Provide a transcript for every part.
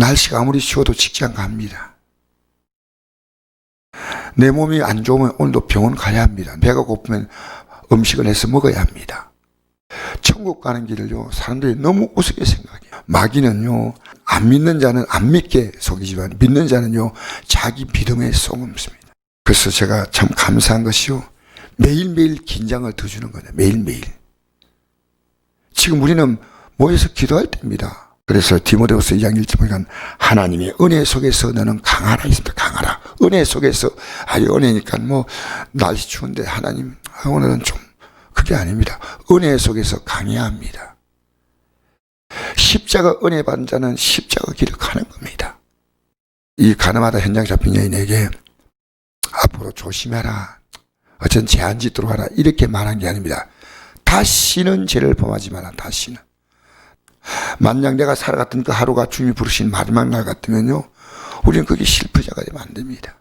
날씨가 아무리 추워도 직장 갑니다. 내 몸이 안 좋으면 오늘도 병원 가야 합니다. 배가 고프면 음식을 해서 먹어야 합니다. 천국 가는 길을요, 사람들이 너무 우습게 생각해요. 마귀는요, 안 믿는 자는 안 믿게 속이지만 믿는 자는요, 자기 믿음에 속음습니다. 그래서 제가 참 감사한 것이요, 매일매일 긴장을 더 주는 거예요. 매일매일. 지금 우리는 모여서 기도할 때입니다. 그래서 디모데후서 2장 1절 보니까 하나님의 은혜 속에서 너는 강하라 있습니다. 강하라. 은혜 속에서, 은혜니까 뭐 날씨 추운데 하나님, 오늘은 좀 그게 아닙니다. 은혜 속에서 강해야 합니다. 십자가 은혜 받은 자는 십자가 길을 가는 겁니다. 이 가늠하다 현장 잡힌 여인에게 앞으로 조심해라, 어쩐 제한 짓도록 하라, 이렇게 말한 게 아닙니다. 다시는 죄를 범하지 마라. 다시는. 만약 내가 살아갔던 그 하루가 주님이 부르신 마지막 날 같으면요, 우리는 거기 실패자가 되면 안 됩니다.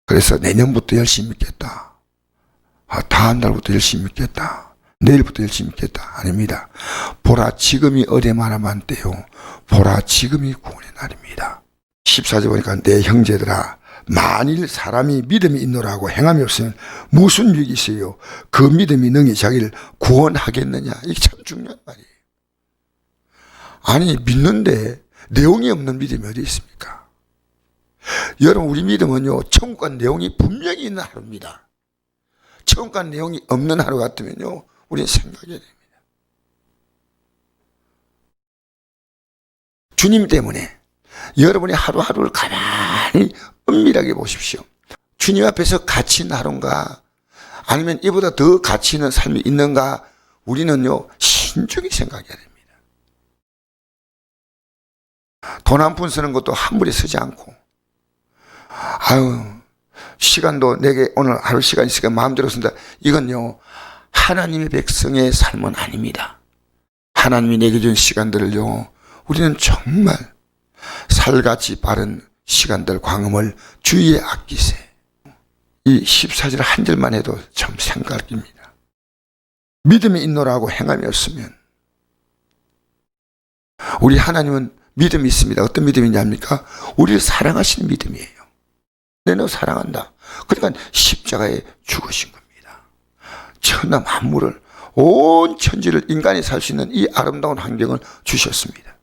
그래서 내년부터 열심히 믿겠다, 다음 달부터 열심히 믿겠다, 내일부터 열심히 믿겠다, 아닙니다. 보라 지금이 어디만하면 때요, 보라 지금이 구원의 날입니다. 14절 보니까 내 형제들아, 만일 사람이 믿음이 있노라고 행함이 없으면 무슨 유익이 있어요? 그 믿음이 능히 자기를 구원하겠느냐. 이게 참 중요한 말이에요. 아니, 믿는데 내용이 없는 믿음이 어디 있습니까? 여러분, 우리 믿음은요, 천국 간 내용이 분명히 있는 하루입니다. 천국 간 내용이 없는 하루 같으면요, 우리는 생각해야 됩니다. 주님 때문에 여러분이 하루하루를 가만히 은밀하게 보십시오. 주님 앞에서 가치 있는 하루인가, 아니면 이보다 더 가치 있는 삶이 있는가, 우리는요, 신중히 생각해야 됩니다. 돈 한 푼 쓰는 것도 함부로 쓰지 않고, 시간도 내게 오늘 하루 시간 있으니까 마음대로 쓴다. 이건요, 하나님의 백성의 삶은 아닙니다. 하나님이 내게 준 시간들을요, 우리는 정말 살같이 바른 시간들, 광음을 주의에 아끼세. 이 14절 한 절만 해도 참 생각입니다. 믿음이 있노라고 행함이 없으면, 우리 하나님은 믿음이 있습니다. 어떤 믿음이냐입니까? 우리를 사랑하시는 믿음이에요. 내 너 사랑한다. 그러니까 십자가에 죽으신 겁니다. 천하 만물을, 온 천지를 인간이 살 수 있는 이 아름다운 환경을 주셨습니다.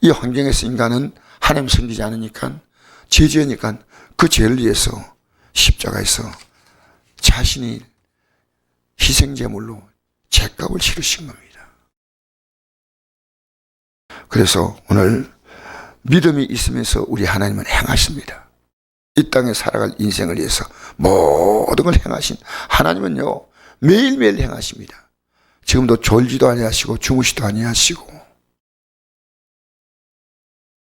이 환경에서 인간은 하나님 섬기지 않으니까, 죄지으니까 그 죄를 위해서 십자가에서 자신이 희생제물로 죄값을 치르신 겁니다. 그래서 오늘 믿음이 있으면서 우리 하나님은 행하십니다. 이 땅에 살아갈 인생을 위해서 모든 걸 행하신 하나님은요, 매일매일 행하십니다. 지금도 졸지도 아니하시고 주무시도 아니하시고.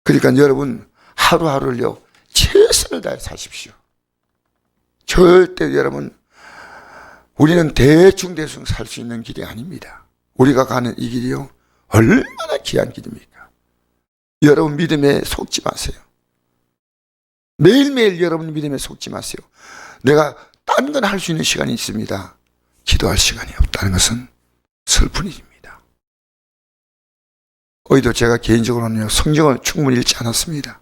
그러니까 여러분, 하루하루를요, 최선을 다해 사십시오. 절대 여러분, 우리는 대충 살 수 있는 길이 아닙니다. 우리가 가는 이 길이요, 얼마나 귀한 길입니까? 여러분 믿음에 속지 마세요. 매일매일 여러분 믿음에 속지 마세요. 내가 딴 건 할 수 있는 시간이 있습니다. 기도할 시간이 없다는 것은 슬픈 일입니다. 어디도 제가 개인적으로는요, 성경을 충분히 읽지 않았습니다.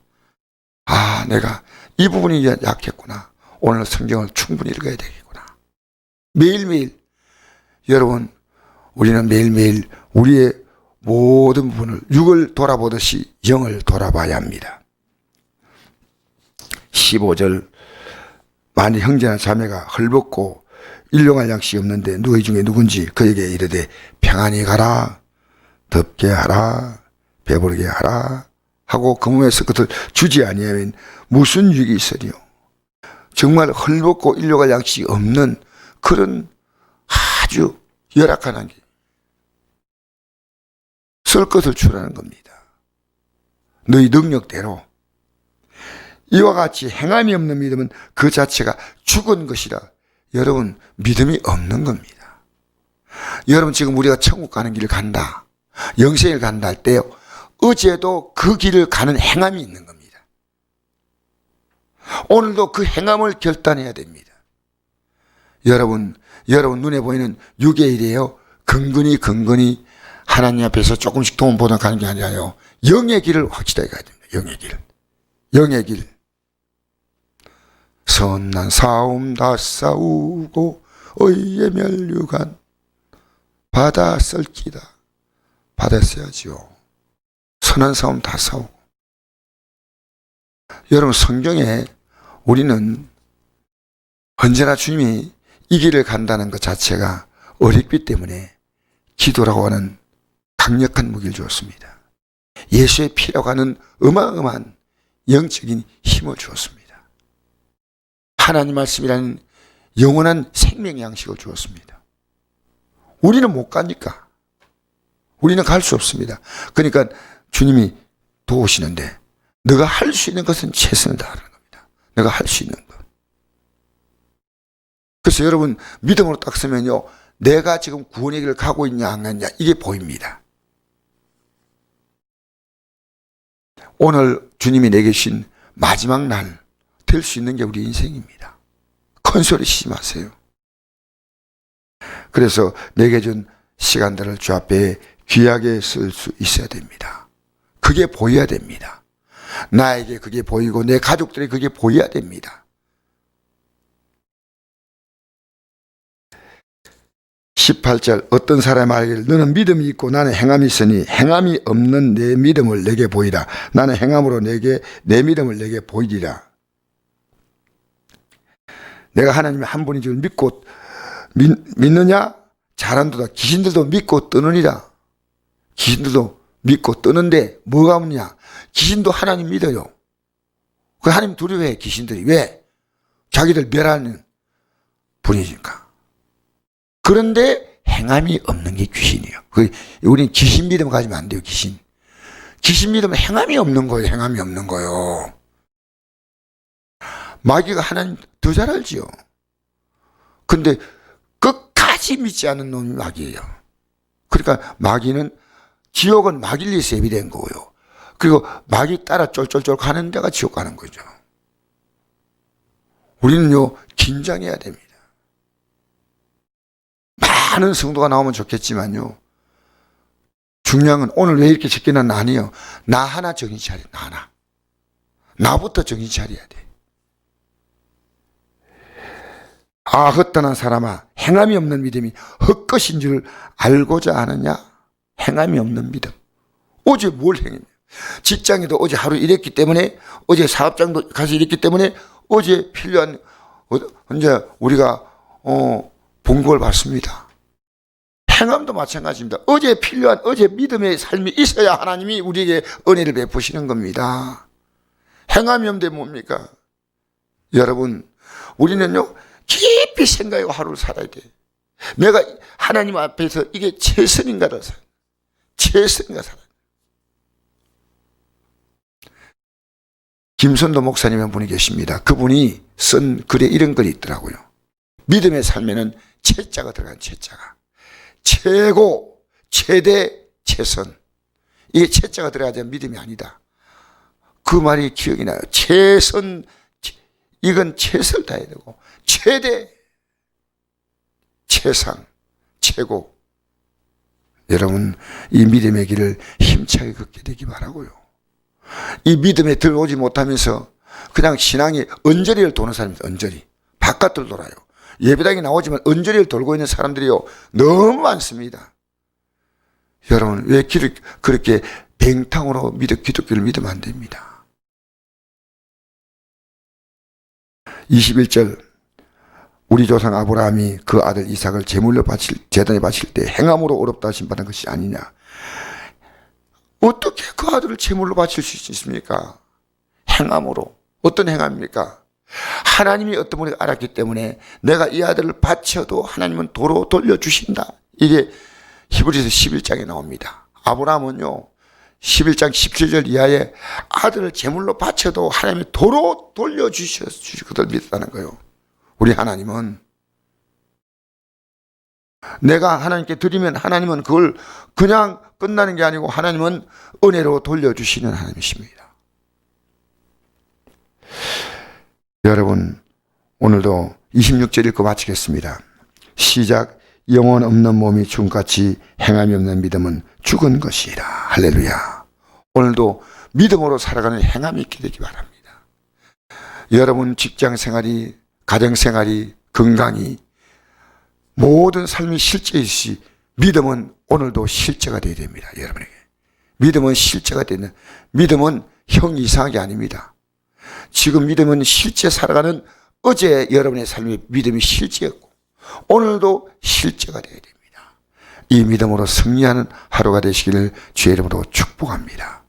내가 이 부분이 약했구나. 오늘 성경을 충분히 읽어야 되겠구나. 매일매일 여러분, 우리는 매일매일 우리의 모든 부분을 육을 돌아보듯이 영을 돌아봐야 합니다. 15절, 만일 형제나 자매가 헐벗고 일용할 양식이 없는데 너희 중에 누군지 그에게 이르되 평안히 가라, 덥게 하라, 배부르게 하라 하고 그 몸에서 그것을 주지 아니하면 무슨 유익이 있으리요. 정말 헐벗고 일용할 양식이 없는 그런 아주 열악한 환경, 쓸 것을 주라는 겁니다. 너희 능력대로. 이와 같이 행함이 없는 믿음은 그 자체가 죽은 것이라. 여러분, 믿음이 없는 겁니다. 여러분, 지금 우리가 천국 가는 길을 간다, 영생을 간다 할 때요, 어제도 그 길을 가는 행함이 있는 겁니다. 오늘도 그 행함을 결단해야 됩니다. 여러분 눈에 보이는 육의 일이에요. 근근히 하나님 앞에서 조금씩 도움 보다 가는 게 아니라요, 영의 길을 확실하게 가야 됩니다. 영의 길. 영의 길. 선난 싸움 다 싸우고 의의 멸류관 받아 썰기다. 받았어야지요. 선한 싸움 다 싸우고. 여러분, 성경에 우리는 언제나 주님이 이 길을 간다는 것 자체가 어렵기 때문에 기도라고 하는 강력한 무기를 주었습니다. 예수의 피라고 하는 어마어마한 영적인 힘을 주었습니다. 하나님 말씀이라는 영원한 생명 양식을 주었습니다. 우리는 못 가니까. 우리는 갈 수 없습니다. 그러니까 주님이 도우시는데 너가 할 수 있는 것은 최선을 다하는 겁니다. 너가 할 수 있는 것. 그래서 여러분, 믿음으로 딱 서면요, 내가 지금 구원의 길을 가고 있냐 안 가냐 이게 보입니다. 오늘 주님이 내게 주신 마지막 날 될 수 있는 게 우리 인생입니다. 큰 소리 치지 마세요. 그래서 내게 준 시간들을 주 앞에 귀하게 쓸 수 있어야 됩니다. 그게 보여야 됩니다. 나에게 그게 보이고 내 가족들이 그게 보여야 됩니다. 18절 어떤 사람이 말하기를 너는 믿음이 있고 나는 행함이 있으니 행함이 없는 내 믿음을 내게 보이라. 나는 행함으로 내 믿음을 내게 보이리라. 내가 하나님의 한 분인 줄 믿고 믿느냐? 잘한도다. 귀신들도 믿고 뜨느니라. 귀신들도 믿고 뜨는데 뭐가 없냐? 귀신도 하나님 믿어요. 그 하나님 두려워해 귀신들이. 왜? 자기들 멸하는 분이니까. 그런데 행함이 없는 게 귀신이에요. 우리는 귀신 믿음 가지면 안 돼요. 귀신 믿으면 행함이 없는 거예요. 행함이 없는 거예요. 마귀가 하나님 더 잘 알지요. 근데 끝까지 믿지 않는 놈이 마귀예요. 그러니까 마귀는 지옥은 마귀를 위해서 예비된 거고요. 그리고 마귀 따라 쫄쫄쫄 가는 데가 지옥 가는 거죠. 우리는요, 긴장해야 됩니다. 많은 성도가 나오면 좋겠지만요, 중요한 건 오늘 왜 이렇게 적게는 아니에요. 나 하나 정신 차려. 나 하나. 나부터 정신 차려야 돼. 아, 헛되는 사람아, 행함이 없는 믿음이 헛것인 줄 알고자 하느냐? 행함이 없는 믿음. 어제 뭘 행했냐? 직장에도 어제 하루 일했기 때문에, 어제 사업장도 가서 일했기 때문에, 어제 필요한, 이제 우리가, 본국을 받습니다. 행함도 마찬가지입니다. 어제 필요한, 어제 믿음의 삶이 있어야 하나님이 우리에게 은혜를 베푸시는 겁니다. 행함이 없는데 뭡니까? 여러분, 우리는요, 깊이 생각하고 하루를 살아야 돼. 내가 하나님 앞에서 이게 최선인가를 살아야 돼. 최선인가 살아야 돼. 김선도 목사님 한 분이 계십니다. 그분이 쓴 글에 이런 글이 있더라고요. 믿음의 삶에는 최자가 들어간 최자가. 최고, 최대, 최선. 이게 최자가 들어가지 않으면 믿음이 아니다. 그 말이 기억이 나요. 최선, 이건 최선을 다해야 되고, 최대, 최상, 최고. 여러분, 이 믿음의 길을 힘차게 걷게 되기 바라고요. 이 믿음에 들어오지 못하면서 그냥 신앙이 언저리를 도는 사람입니다. 언저리. 바깥을 돌아요. 예배당에 나오지만 언저리를 돌고 있는 사람들이요, 너무 많습니다. 여러분, 왜 길을 그렇게 뱅탕으로 기독교를 믿으면 안 됩니다. 21절 우리 조상 아브라함이 그 아들 이삭을 제물로 제단에 바칠 때 행함으로 어렵다 심받은 것이 아니냐. 어떻게 그 아들을 제물로 바칠 수 있습니까? 행함으로. 어떤 행함입니까? 하나님이 어떤 분이 알았기 때문에 내가 이 아들을 바쳐도 하나님은 도로 돌려주신다. 이게 히브리서 11장에 나옵니다. 아브라함은요, 11장 17절 이하에 아들을 제물로 바쳐도 하나님이 도로 돌려주실 것을 믿었다는 거예요. 우리 하나님은 내가 하나님께 드리면 하나님은 그걸 그냥 끝나는 게 아니고 하나님은 은혜로 돌려주시는 하나님이십니다. 여러분, 오늘도 26절 읽고 마치겠습니다. 시작. 영혼 없는 몸이 죽음같이 행함이 없는 믿음은 죽은 것이라. 할렐루야. 오늘도 믿음으로 살아가는 행함이 있게 되기 바랍니다. 여러분 직장 생활이, 가정 생활이, 건강이, 모든 삶이 실제이시 믿음은 오늘도 실제가 되어야 됩니다. 여러분에게. 믿음은 실제가 되는, 믿음은 형 이상한 게 아닙니다. 지금 믿음은 실제 살아가는 어제 여러분의 삶의 믿음이 실제였고 오늘도 실제가 되어야 됩니다. 이 믿음으로 승리하는 하루가 되시기를 주의 이름으로 축복합니다.